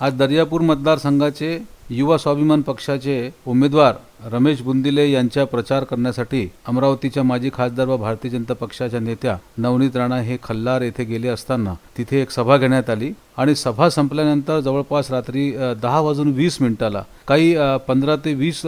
आज दर्यापूर मतदारसंघाचे युवा स्वाभिमान पक्षाचे उमेदवार रमेश बुंदिले यांच्या प्रचार करण्यासाठी अमरावतीच्या माजी खासदार व भारतीय जनता पक्षाच्या नेत्या नवनीत राणा हे खल्लार येथे गेले असताना तिथे एक सभा घेण्यात आली आणि सभा संपल्यानंतर जवळपास रात्री 10:20 काही 15 ते 20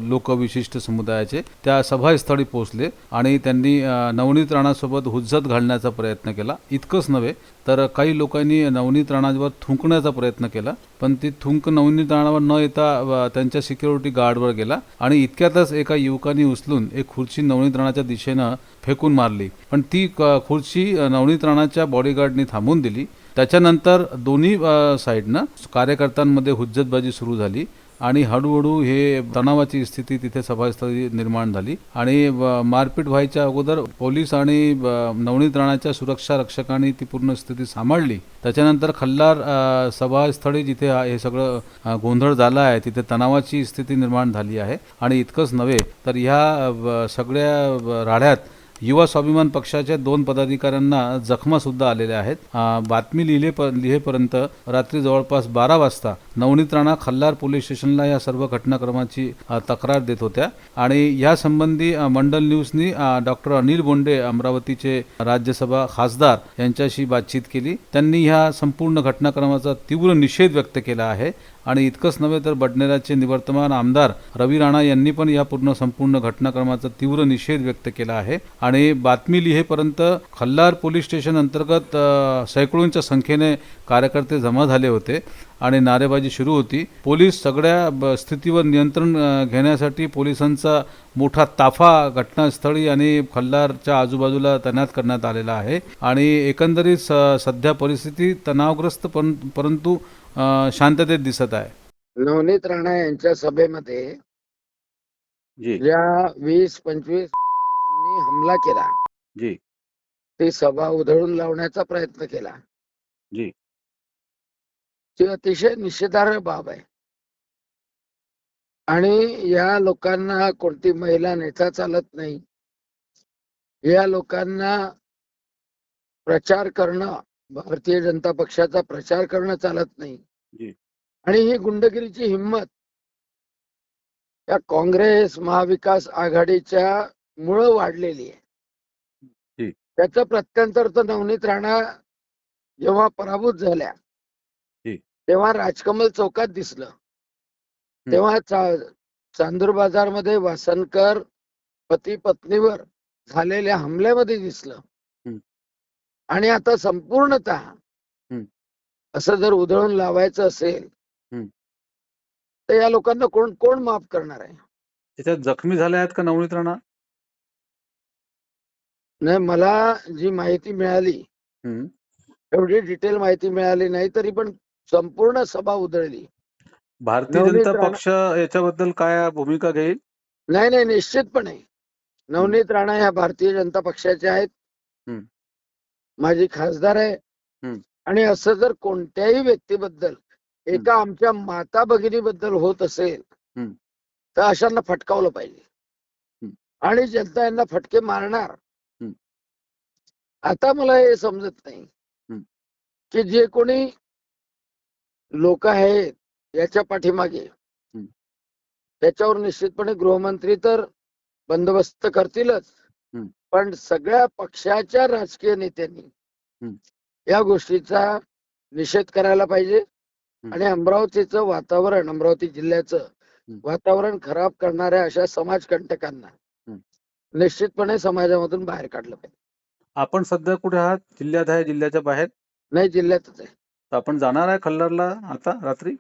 लोक विशिष्ट समुदायाचे त्या सभास्थळी पोहोचले आणि त्यांनी नवनीत राणासोबत हुज्जत घालण्याचा प्रयत्न केला. इतकंच नव्हे तर काही लोकांनी नवनीत राणावर थुंकण्याचा प्रयत्न केला, पण ती थुंक नवनीत राणावर न येता त्यांच्या सिक्युरिटी गार्डवर गेला आणि इतक्यातच एका युवकाने उचलून एक खुर्ची नवनीत राणाच्या दिशेनं फेकून मारली, पण ती खुर्ची नवनीत राणाच्या बॉडीगार्डनी थांबवून दिली. त्याच्यानंतर दोन्ही साईडनं कार्यकर्त्यांमध्ये हुज्जतबाजी सुरू झाली आणि हळूहळू हे तणावाची स्थिती तिथे सभास्थळी निर्माण झाली आणि मारपीट व्हायच्या अगोदर पोलीस आणि नवनीत राणाच्या सुरक्षा रक्षकांनी ती पूर्ण स्थिती सांभाळली. त्याच्यानंतर खल्लार सभास्थळी जिथे हे सगळं गोंधळ झाला आहे तिथे तणावाची स्थिती निर्माण झाली आहे. आणि इतकंच नव्हे तर ह्या सगळ्या राढ्यात युवा स्वाभिमान पक्षाच्या 2 पदाधिकाऱ्यांना जखमासुद्धा आलेल्या आहेत. बातमी लिहेपर्यंत रात्री जवळपास 12 वाजता नवनीत राणा खल्लार पोलीस स्टेशनला या सर्व घटनाक्रमाची तक्रार देत होत्या आणि यासंबंधी मंडल न्यूजनी डॉक्टर अनिल बोंडे अमरावतीचे राज्यसभा खासदार यांच्याशी बातचीत केली. त्यांनी ह्या संपूर्ण घटनाक्रमाचा तीव्र निषेध व्यक्त केला आहे आणि इतकंच नव्हे तर बडनेराचे निवर्तमान आमदार रवी राणा यांनी पण या संपूर्ण घटनाक्रमाचा तीव्र निषेध व्यक्त केला आहे. आणि बातमी लिहेपर्यंत खल्लार पोलीस स्टेशन अंतर्गत सैकड़ोंच्या संख्येने कार्यकर्ते जमा झाले होते आणि नारेबाजी सुरू होती. पोलीस सगळ्या स्थितीवर नियंत्रण घेण्यासाठी पोलिसांचा मोठा ताफा घटनास्थळी आणि खल्लारच्या आजूबाजूला तैनात करण्यात आलेला आहे आणि एकंदरीत सध्या परिस्थिती तणावग्रस्त परंतु शांततेत दिसत आहे. नवनीत राणा यांच्या सभेमध्ये ज्या 20-25 हमला केला जी ती सभा उधळून लावण्याचा प्रयत्न केला जी ती अतिशय निषेधार्ह बाब आहे. आणि या लोकांना कोणती महिला नेता चालत नाही. या लोकांना प्रचार करणं, भारतीय जनता पक्षाचा प्रचार करणं चालत नाही. आणि ही गुंडगिरीची हिम्मत या काँग्रेस महाविकास आघाडीच्या मुळं वाढलेली आहे. त्याचं प्रत्यंतर तर नवनीत राणा जेव्हा पराभूत झाल्या तेव्हा राजकमल चौकात दिसलं, तेव्हा चांदूर बाजार मध्ये वासनकर पती पत्नीवर झालेल्या हमल्यामध्ये दिसलं. आणि आता संपूर्णतः असं जर उधळून लावायचं असेल तर या लोकांना कोण माफ करणार आहे? त्याच्यात जखमी झाल्या आहेत का नवनीत राणा? नाही, मला जी माहिती मिळाली एवढी डिटेल माहिती मिळाली नाही, तरी पण संपूर्ण सभा उधळली. भारतीय जनता पक्ष याच्याबद्दल काय भूमिका घेईल? नाही, निश्चितपणे नवनीत राणा ह्या भारतीय जनता पक्षाचे आहेत, माझी खासदार आहे. आणि असं जर कोणत्याही व्यक्तीबद्दल एका आमच्या माता भगिनीबद्दल होत असेल तर अशांना फटकावलं पाहिजे आणि जनता यांना फटके मारणार. आता मला हे समजत नाही की जे कोणी लोक आहेत याच्या पाठीमागे, त्याच्यावर निश्चितपणे गृहमंत्री तर बंदोबस्त करतीलच, पण सगळ्या पक्षाच्या राजकीय नेत्यांनी या गोष्टीचा निषेध करायला पाहिजे. आणि अमरावतीचं वातावरण, अमरावती जिल्ह्याचं वातावरण खराब करणाऱ्या अशा समाजकंटकांना निश्चितपणे समाजामधून बाहेर काढलं पाहिजे. आपण सध्या कुठे आहात? जिल्ह्यात आहे? जिल्ह्याच्या बाहेर? नाही, जिल्ह्यातच आहे. आपण जाणार आहे खल्लारला आता रात्री?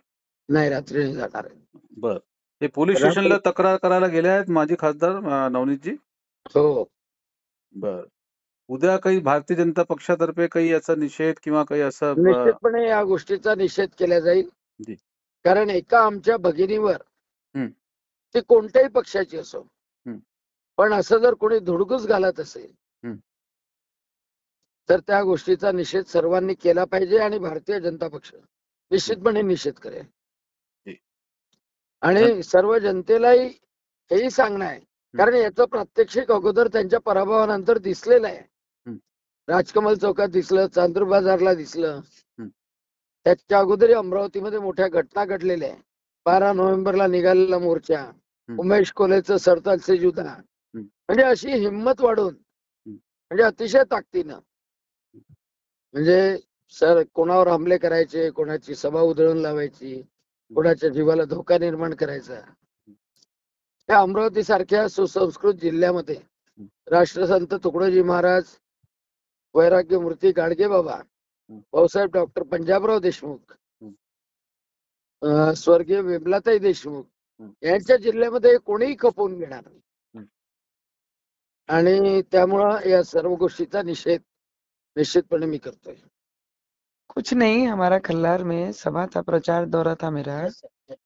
नाही, रात्री नाही जाणार आहे. बर, हे पोलीस स्टेशनला तक्रार करायला गेले आहेत माजी खासदार नवनीतजी? हो. बर, उद्या काही भारतीय जनता पक्षातर्फे काही याचा निषेध किंवा काही असं? निश्चितपणे या गोष्टीचा निषेध केला जाईल. कारण एका आमच्या भगिनीवर, ती कोणत्याही पक्षाची असो, पण असं जर कोणी धुडगूस घालत असेल तर त्या गोष्टीचा निषेध सर्वांनी केला पाहिजे आणि भारतीय जनता पक्ष निश्चितपणे निषेध करेल. आणि सर्व जनतेलाही हेही सांगणं आहे, कारण याचं प्रात्यक्षिक अगोदर त्यांच्या पराभवानंतर दिसलेलं आहे. राजकमल चौकात दिसलं, चांदूर बाजारला दिसलं. त्याच्या अगोदरही अमरावतीमध्ये मोठ्या घटना घडलेल्या आहे. 12 नोव्हेंबरला निघालेला मोर्चा, उमेश कोल्हेचं सरताल से जुदा, म्हणजे अशी हिंमत वाढून, म्हणजे अतिशय ताकदीनं, म्हणजे सर कोणावर हमले करायचे, कोणाची सभा उधळून लावायची, कोणाच्या जीवाला धोका निर्माण करायचा. त्या अमरावती सारख्या सुसंस्कृत जिल्ह्यामध्ये राष्ट्रसंत तुकडोजी महाराज, वैराग्य मूर्ती गाडगे बाबा, भाऊसाहेब डॉक्टर पंजाबराव देशमुख, स्वर्गीय विमलाताई देशमुख यांच्या जिल्ह्यामध्ये कोणीही खपवून घेणार नाही. आणि त्यामुळं या सर्व गोष्टीचा निषेध निश्चितपणे मी करतोय. कुछ नहीं, हमारा खल्लार में सभा था, प्रचार दौरा था मेरा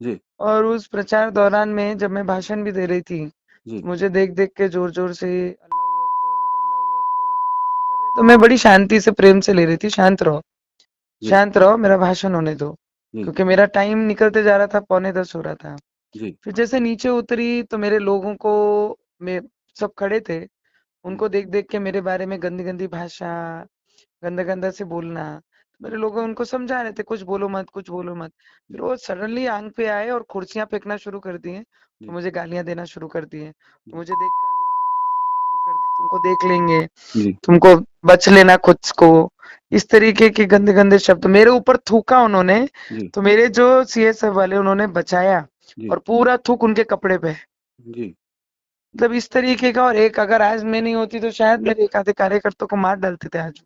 जी। और उस प्रचार दौरान में जब मैं भाषण भी दे रही थी, जी। मुझे देख देख के जोर जोर से अल्लाहू अकबर, तो मैं बड़ी शांति से प्रेम से ले रही थी, शांत रहो, मेरा भाषण होने दो, क्योंकि मेरा टाइम निकलते जा रहा था, 9:45 हो रहा था। जी। फिर जैसे नीचे उतरी तो मेरे लोगों को, मैं सब खड़े थे, उनको देख देख के मेरे बारे में गंदी गंदी भाषा, गंदा गंदा से बोलना, मेरे लोग उनको समझा रहे थे कुछ बोलो मत, कुछ बोलो मत। फिर वो सडनली आंग पे आए और कुर्सियां फेंकना शुरू कर दिए, तो मुझे गालियां देना शुरू कर दिए। तो मुझे देख के अल्लाह शुरू कर दिया, तुमको देख लेंगे, तुमको बच लेना खुद को, इस तरीके के गंदे गंदे शब्द मेरे ऊपर थूका उन्होंने। तो मेरे जो सीएसएफ वाले उन्होंने बचाया और पूरा थूक उनके कपड़े पे, मतलब इस तरीके का। और एक अगर आज मैं नहीं होती तो शायद मेरे एक आधे कार्यकर्ताओं को मार डालते थे आज।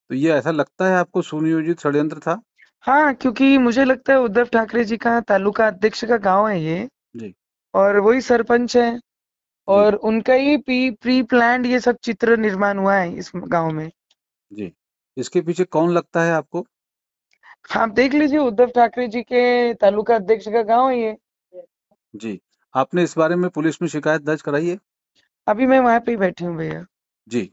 तो ये ऐसा लगता है आपको सुनियोजित षड्यंत्र था? हाँ, क्योंकि मुझे लगता है उद्धव ठाकरे जी का तालुका अध्यक्ष का गांव है ये जी। और वही सरपंच है और उनका ही प्री प्लान्ड ये सब चित्र निर्माण हुआ है इस गांव में। जी। इसके पीछे कौन लगता है आपको? आप देख लीजिए, उद्धव ठाकरे जी के तालुका अध्यक्ष का गांव है ये। जी। आपने इस बारे में पुलिस में शिकायत दर्ज कराई है? अभी मैं वहां पे ही बैठी हूँ भैया, जी।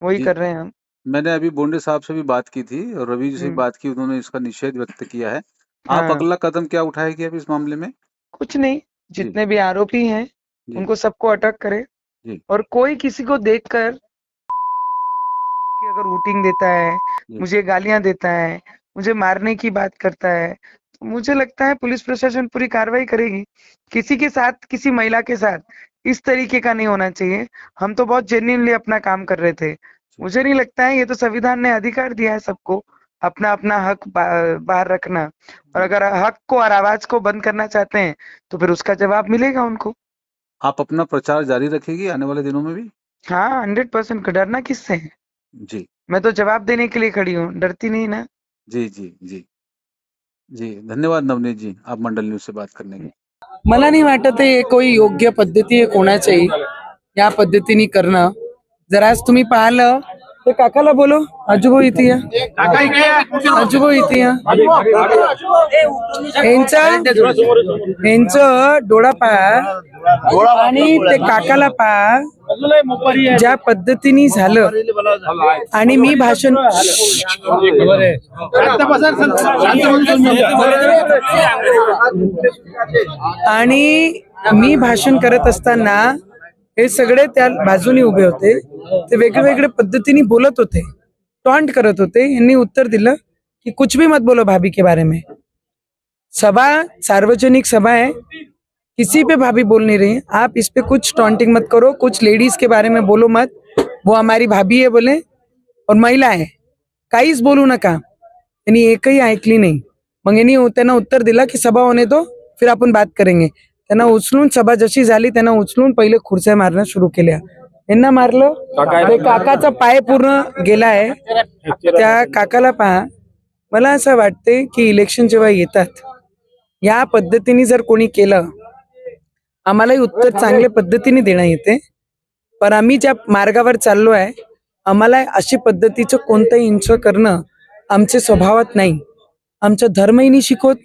वही जी। कर रहे हैं हम। मैंने अभी बोंडे साहब से भी बात की थी और रवि जी से भी बात की, उन्होंने इसका निषेध व्यक्त किया है। आप हाँ। अगला कदम क्या उठाएगी अब इस मामले में? कुछ नहीं, जितने भी आरोपी हैं उनको सबको अटक करे जी। और कोई किसी को देखकर कि अगर वोटिंग देता है, मुझे गालियां देता है, मुझे मारने की बात करता है, तो मुझे लगता है पुलिस प्रशासन पूरी कार्रवाई करेगी। किसी के साथ, किसी महिला के साथ इस तरीके का नहीं होना चाहिए। हम तो बहुत जेन्युइनली अपना काम कर रहे थे। मुझे नहीं लगता है, ये तो संविधान ने अधिकार दिया है सबको अपना अपना हक बाहर रखना, और अगर हक को और आवाज को बंद करना चाहते हैं तो फिर उसका जवाब मिलेगा उनको। आप अपना प्रचार जारी रखेगी आने वाले दिनों में भी? हाँ, 100%। डरना किससे है? जी। मैं तो जवाब देने के लिए खड़ी हूँ, डरती नहीं ना। जी जी जी जी। धन्यवाद नवनीत जी, आप मंडल न्यूज से बात करने के। मला नाही वाटत हे कोई योग्य पद्धती आहे कोणाच्याही या पद्धतीने करणं। जर आज तुम्ही पाहिलं तर काकाला बोलो, आजूभाऊ इथे या, आजूभाऊ इथे या, यांचं डोळा पहा आणि ते काकाला पहा, ज्या पद्धतीने झालं। आणि मी भाषण आणि मी भाषण करत असताना हे सगळे त्या बाजूनी उभे होते, ते वेगवेगळे पद्धतीने बोलत होते, टॉन्ट करत होते। यांनी उत्तर दिलं कि कुछ भी मत बोलो भाभी के बारे में, सभा सार्वजनिक सभा है, किसी पे भाभी बोल नहीं रही है, आप इस पे कुछ टॉन्टिंग मत करो, कुछ लेडीज के बारे में बोलो मत, वो हमारी भाभी है बोले और महिला है, काहीच बोलू नका। यांनी एकही ऐकली नाही। मग यांनी त्यांना उत्तर दिला की सभा होने दो, फिर आपण बात करेंगे। त्यांना उचलून, सभा जशी झाली त्यांना उचलून पहिले खुर्च्या मारणं सुरू केल्या। यांना मारलं, ते काकाचा पाय पूर्ण गेलाय, त्या काकाला पहा। मला असं वाटते की इलेक्शन जेव्हा येतात या पद्धतीने जर कोणी केलं, आम्हालाही उत्तर चांगल्या पद्धतीने देणं येते, पण आम्ही ज्या मार्गावर चाललो आहे आम्हाला अशी पद्धतीचं कोणतंही हिंसा करणं आमच्या स्वभावात नाही, आमचा धर्मही नाही शिकवत,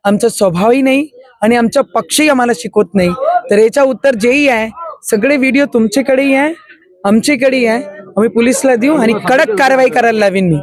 आमचा स्वभावही नाही आणि आमचा पक्षही आम्हाला शिकवत नाही। तर याचा उत्तर जेही आहे, सगळे व्हिडिओ तुमच्याकडेही आहे, आमच्याकडेही आहे, आम्ही पोलिसला देऊ आणि कडक कारवाई करायला लावीन मी।